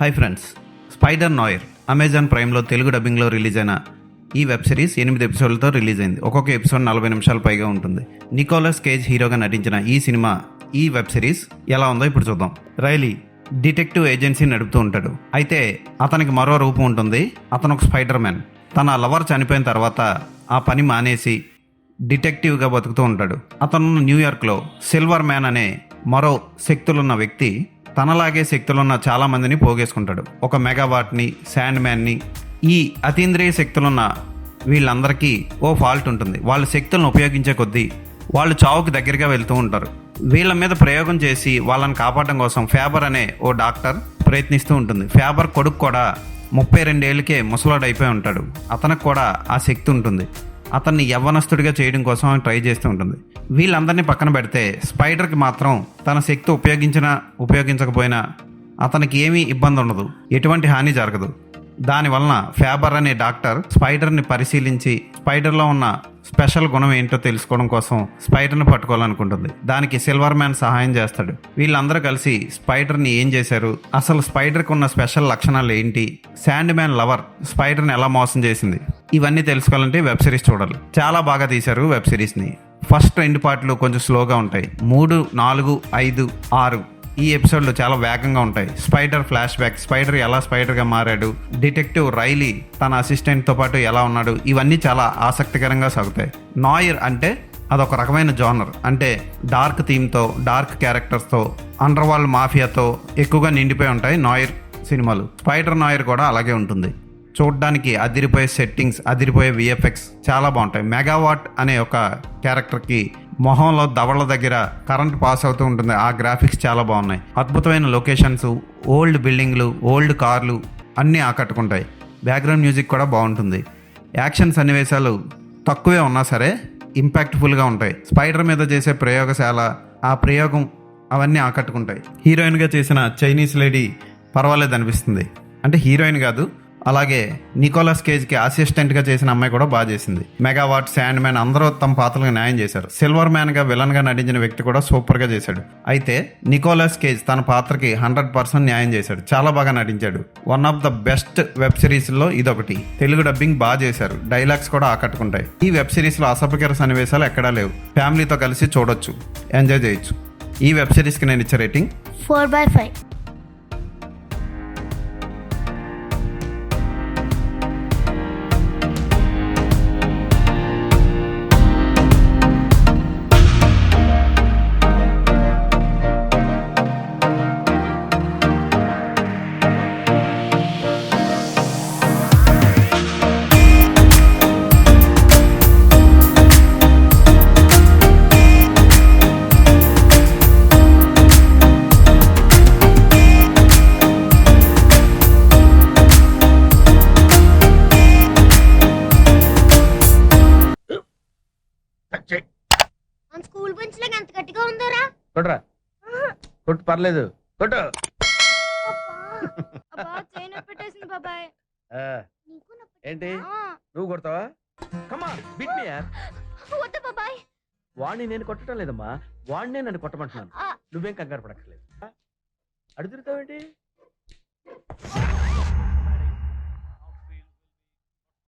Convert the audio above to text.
Hi friends, Spider Noir Amazon ప్రైమ్లో తెలుగు డబ్బింగ్లో release అయిన ఈ వెబ్ సిరీస్ 8 ఎపిసోడ్లతో రిలీజ్ అయింది. ఒక్కొక్క ఎపిసోడ్ 40 నిమిషాలు పైగా ఉంటుంది. నికోలస్ కేజ్ హీరోగా నటించిన ఈ వెబ్ సిరీస్ ఎలా ఉందో ఇప్పుడు చూద్దాం. రైలీ డిటెక్టివ్ ఏజెన్సీ నడుపుతూ ఉంటాడు. అయితే అతనికి మరో రూపం ఉంటుంది. అతను ఒక స్పైడర్ మ్యాన్. తన లవర్ చనిపోయిన తర్వాత ఆ పని మానేసి డిటెక్టివ్గా బతుకుతూ ఉంటాడు. అతను న్యూయార్క్లో సిల్వర్ మ్యాన్ అనే మరో శక్తులున్న వ్యక్తి తనలాగే శక్తులున్న చాలామందిని పోగేసుకుంటాడు. ఒక మెగావాట్ని, శాండ్ మ్యాన్ని. ఈ అతీంద్రియ శక్తులున్న వీళ్ళందరికీ ఓ ఫాల్ట్ ఉంటుంది. వాళ్ళ శక్తులను ఉపయోగించే కొద్దీ వాళ్ళు చావుకి దగ్గరగా వెళ్తూ ఉంటారు. వీళ్ళ మీద ప్రయోగం చేసి వాళ్ళని కాపాడడం కోసం ఫ్యాబర్ అనే ఓ డాక్టర్ ప్రయత్నిస్తూ ఉంటుంది. ఫ్యాబర్ కొడుకు కూడా 32 ఏళ్ళకే ముసలాడు అయిపోయి ఉంటాడు. అతనికి కూడా ఆ శక్తి ఉంటుంది. అతన్ని యవ్వనస్తుడిగా చేయడం కోసం ఆమె ట్రై చేస్తూ ఉంటుంది. వీళ్ళందరినీ పక్కన పెడితే స్పైడర్కి మాత్రం తన శక్తి ఉపయోగించకపోయినా అతనికి ఏమీ ఇబ్బంది ఉండదు, ఎటువంటి హాని జరగదు. దానివలన ఫ్యాబర్ అనే డాక్టర్ స్పైడర్ని పరిశీలించి స్పైడర్లో ఉన్న స్పెషల్ గుణం ఏంటో తెలుసుకోవడం కోసం స్పైడర్ని పట్టుకోవాలనుకుంటుంది. దానికి సిల్వర్ మ్యాన్ సహాయం చేస్తాడు. వీళ్ళందరూ కలిసి స్పైడర్ని ఏం చేశారు, అసలు స్పైడర్కి ఉన్న స్పెషల్ లక్షణాలు ఏంటి, శాండ్ మ్యాన్ లవర్ స్పైడర్ని ఎలా మోసం చేసింది, ఇవన్నీ తెలుసుకోవాలంటే వెబ్ సిరీస్ చూడాలి. చాలా బాగా తీశారు వెబ్ సిరీస్ని. ఫస్ట్ 2 పార్ట్లు కొంచెం స్లోగా ఉంటాయి. 3, 4, 5, 6 ఈ ఎపిసోడ్లు చాలా వేగంగా ఉంటాయి. స్పైడర్ ఫ్లాష్ బ్యాక్, స్పైడర్ ఎలా స్పైడర్గా మారాడు, డిటెక్టివ్ రైలీ తన అసిస్టెంట్తో పాటు ఎలా ఉన్నాడు, ఇవన్నీ చాలా ఆసక్తికరంగా సాగుతాయి. నాయర్ అంటే అదొక రకమైన జోనర్. అంటే డార్క్ థీమ్తో, డార్క్ క్యారెక్టర్స్తో, అండర్ వరల్డ్ మాఫియాతో ఎక్కువగా నిండిపోయి ఉంటాయి నాయర్ సినిమాలు. స్పైడర్ నాయర్ కూడా అలాగే ఉంటుంది. చూడ్డానికి అదిరిపోయే సెట్టింగ్స్, అదిరిపోయే విఎఫ్ఎక్స్ చాలా బాగుంటాయి. మెగావాట్ అనే ఒక క్యారెక్టర్కి మొహంలో దవళ్ళ దగ్గర కరెంట్ పాస్ అవుతూ ఉంటుంది. ఆ గ్రాఫిక్స్ చాలా బాగున్నాయి. అద్భుతమైన లొకేషన్స్, ఓల్డ్ బిల్డింగ్లు, ఓల్డ్ కార్లు అన్నీ ఆకట్టుకుంటాయి. బ్యాక్గ్రౌండ్ మ్యూజిక్ కూడా బాగుంటుంది. యాక్షన్ సన్నివేశాలు తక్కువే ఉన్నా సరే ఇంపాక్ట్ఫుల్గా ఉంటాయి. స్పైడర్ మీద చేసే ప్రయోగశాల, ఆ ప్రయోగం అవన్నీ ఆకట్టుకుంటాయి. హీరోయిన్గా చేసిన చైనీస్ లేడీ పర్వాలేదు అనిపిస్తుంది. అంటే హీరోయిన్ కాదు, అలాగే నికోలస్ కేజ్కి అసిస్టెంట్గా చేసిన అమ్మాయి కూడా బాగా చేసింది. మెగావాట్, శాండ్ మ్యాన్ అందరూ తమ పాత్రలకు న్యాయం చేశారు. సిల్వర్ మ్యాన్గా విలన్గా నటించిన వ్యక్తి కూడా సూపర్గా చేశాడు. అయితే నికోలస్ కేజ్ తన పాత్రకి 100% న్యాయం చేశాడు. చాలా బాగా నటించాడు. One of the best web సిరీస్లో ఇదొకటి. తెలుగు డబ్బింగ్ బాగా చేశారు. డైలాగ్స్ కూడా ఆకట్టుకుంటాయి. ఈ వెబ్ సిరీస్లో అసభ్యకర సన్నివేశాలు ఎక్కడా లేవు. ఫ్యామిలీతో కలిసి చూడొచ్చు, ఎంజాయ్ చేయొచ్చు. ఈ వెబ్ సిరీస్కి నేను ఇచ్చే రేటింగ్ 4/5. స్కూల్ బెంచ్ లాగా ఎంత గట్టిగా ఉందోరా. కొట్రా, కొట్టు, పర్లేదు, కొట్టు. బాబాయ్ ఏంటి నువ్వు కొడతావా? కమా బిట్ మీ యార్. వద్దు బాబాయ్. వాడిని నేను కొట్టడం లేదమ్మా, వాడినే నన్ను కొట్టమంటున్నాను. నువ్వేం కంగారు పడక్కర్లేదు. అడుగుతావేంటి?